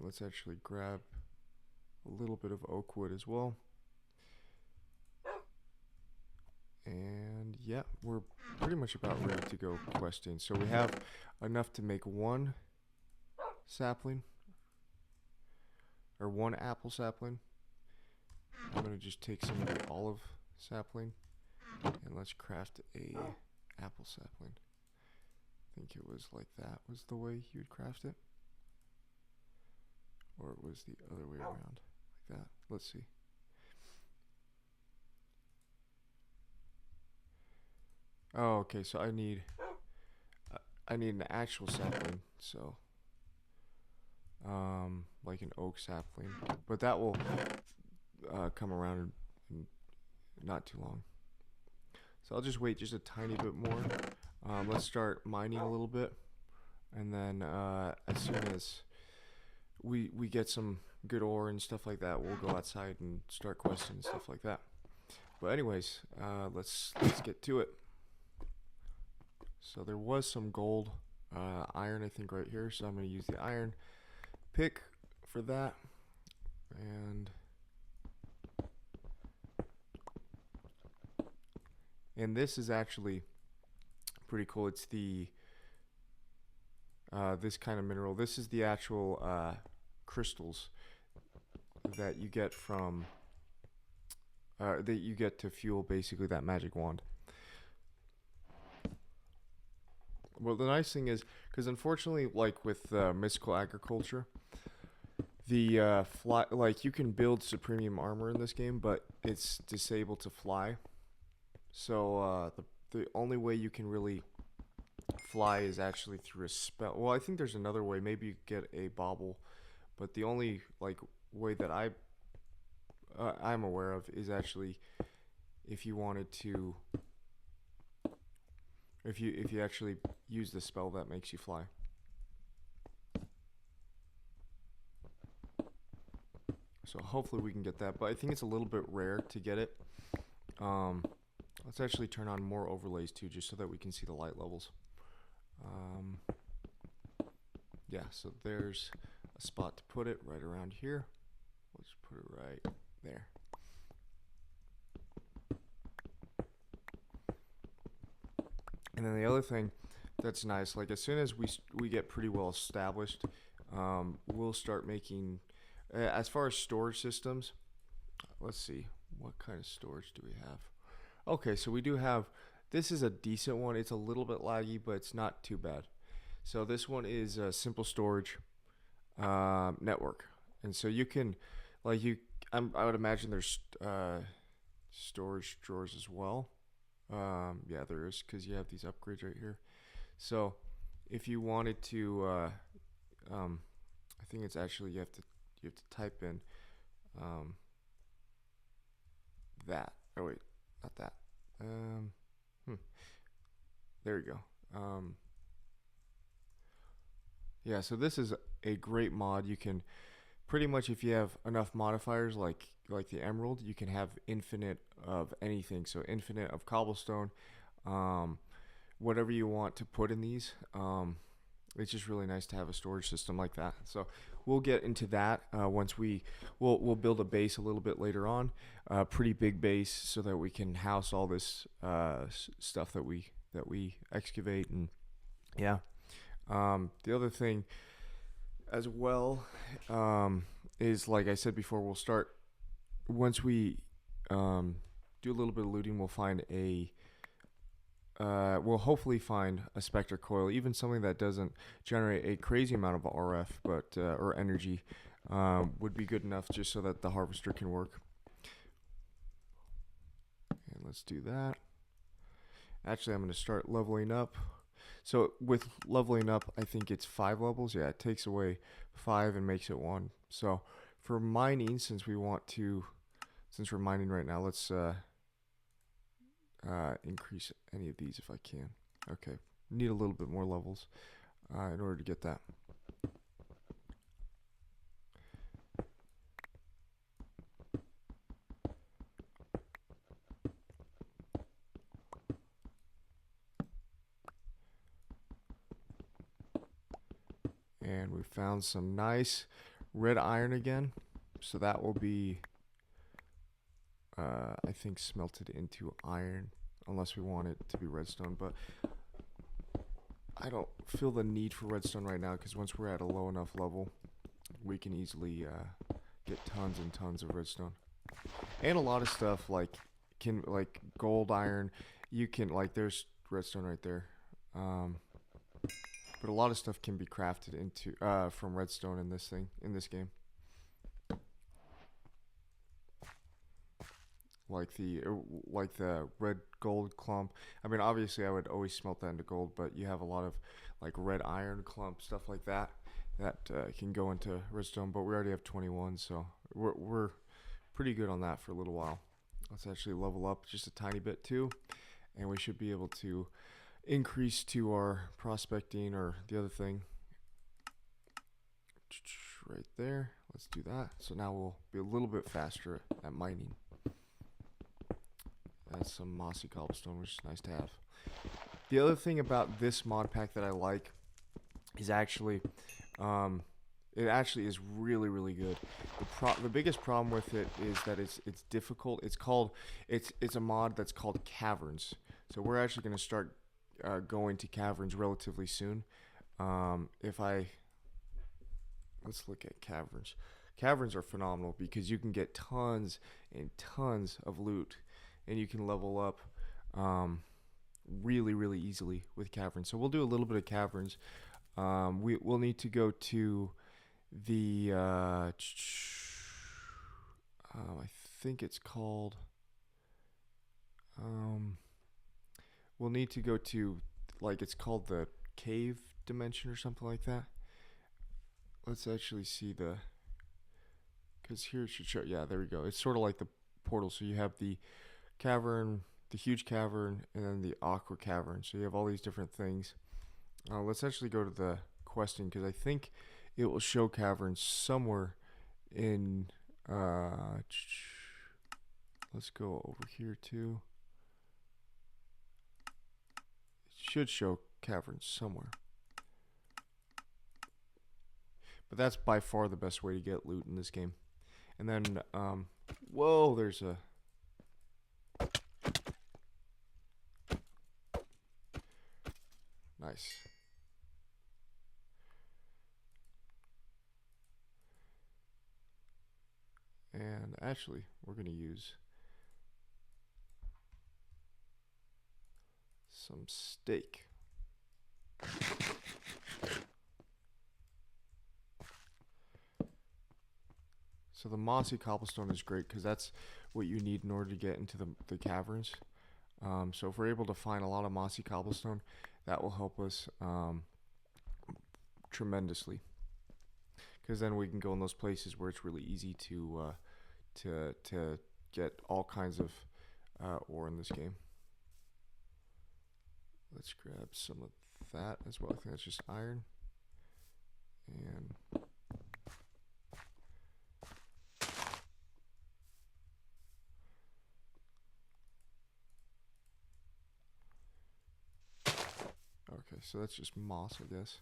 let's actually grab a little bit of oak wood as well. And yeah, we're pretty much about ready to go questing. So we have enough to make one sapling, or one apple sapling. I'm going to just take some of the olive sapling, and let's craft a apple sapling. I think it was like that was the way you would craft it. Or it was the other way around, like that. Let's see. Oh, okay, so I need an actual sapling, so like an oak sapling, but that will come around in not too long. So I'll just wait just a tiny bit more. Let's start mining a little bit, and then as soon as we get some good ore and stuff like that, we'll go outside and start questing and stuff like that. But anyways, let's get to it. So there was some gold, iron I think right here, so I'm going to use the iron pick for that. And this is actually pretty cool. It's the this kind of mineral. This is the actual crystals that you get from that you get to fuel basically that magic wand. Well, the nice thing is, because unfortunately, like with mystical agriculture, the like you can build supremium armor in this game, but it's disabled to fly. So the only way you can really fly is actually through a spell. Well, I think there's another way. Maybe you get a bauble, but the only like way that I'm aware of is actually if you wanted to. If you actually use the spell that makes you fly. So hopefully we can get that, but I think it's a little bit rare to get it. Let's actually turn on more overlays too, just so that we can see the light levels. Yeah, so there's a spot to put it right around here. Let's put it right there. And then the other thing that's nice, like as soon as we get pretty well established, we'll start making, as far as storage systems, let's see, what kind of storage do we have? Okay, so we do have, this is a decent one. It's a little bit laggy, but it's not too bad. So this one is a simple storage network. And so you can, like I would imagine there's storage drawers as well. Yeah, there is, because you have these upgrades right here. So if you wanted to, I think it's actually you have to type in that. Oh wait, not that. There you go. Yeah, so this is a great mod. You can pretty much, if you have enough modifiers like the emerald, you can have infinite of anything. So infinite of cobblestone, whatever you want to put in these. It's just really nice to have a storage system like that. So we'll get into that once we'll build a base a little bit later on, a pretty big base, so that we can house all this stuff that we excavate. And yeah, the other thing as well is, like I said before, we'll start once we do a little bit of looting. We'll find we'll hopefully find a Spectre coil, even something that doesn't generate a crazy amount of RF, but or energy, would be good enough just so that the harvester can work. And let's do that. Actually, I'm going to start leveling up. So with leveling up, I think it's 5 levels. Yeah, it takes away 5 and makes it 1. So for mining, since we're mining right now, let's increase any of these if I can. Okay, need a little bit more levels in order to get that. And we found some nice red iron again. So that will be, I think, smelted into iron, unless we want it to be redstone. But I don't feel the need for redstone right now, because once we're at a low enough level, we can easily get tons and tons of redstone. And a lot of stuff like gold, iron, you can, like, there's redstone right there. But a lot of stuff can be crafted into from redstone in this game. Like the red gold clump. I mean, obviously I would always smelt that into gold, but you have a lot of like red iron clump, stuff like that can go into redstone. But we already have 21, so we're pretty good on that for a little while. Let's actually level up just a tiny bit too, and we should be able to increase to our prospecting, or the other thing right there. Let's do that. So now we'll be a little bit faster at mining. That's some mossy cobblestone, which is nice to have. The other thing about this mod pack that I like is actually, it actually is really, really good. The biggest problem with it is that it's difficult. It's a mod that's called caverns. So we're actually going to start going to caverns relatively soon. Let's look at caverns. Caverns are phenomenal because you can get tons and tons of loot, and you can level up really, really easily with caverns. So we'll do a little bit of caverns. We'll need to go to the I think it's called we'll need to go to, like, it's called the cave dimension or something like that. Let's actually see because here it should show, yeah, there we go. It's sort of like the portal. So you have the cavern, the huge cavern, and then the aqua cavern. So you have all these different things. Let's actually go to the questing, because I think it will show caverns somewhere in let's go over here too. It should show caverns somewhere, but that's by far the best way to get loot in this game. And then whoa, there's a nice. And actually, we're going to use some steak. So the mossy cobblestone is great because that's what you need in order to get into the caverns. So if we're able to find a lot of mossy cobblestone, that will help us tremendously. Because then we can go in those places where it's really easy to get all kinds of ore in this game. Let's grab some of that as well. I think that's just iron. And okay, so that's just moss, I guess.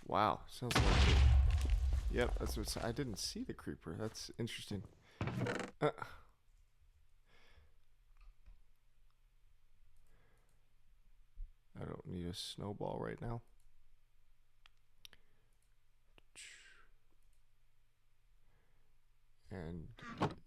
Wow, sounds like it. Yep, that's what I didn't see the creeper. That's interesting. I don't need a snowball right now. And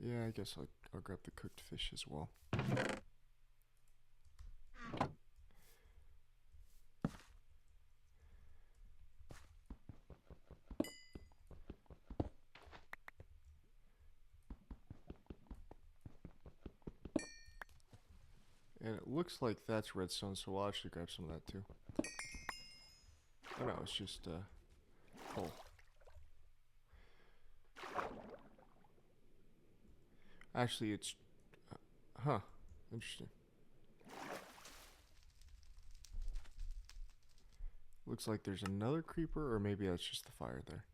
yeah, I guess I'll grab the cooked fish as well. And it looks like that's redstone, so we'll actually grab some of that too. Oh no, it's just coal. Actually, it's interesting. Looks like there's another creeper, or maybe that's just the fire there.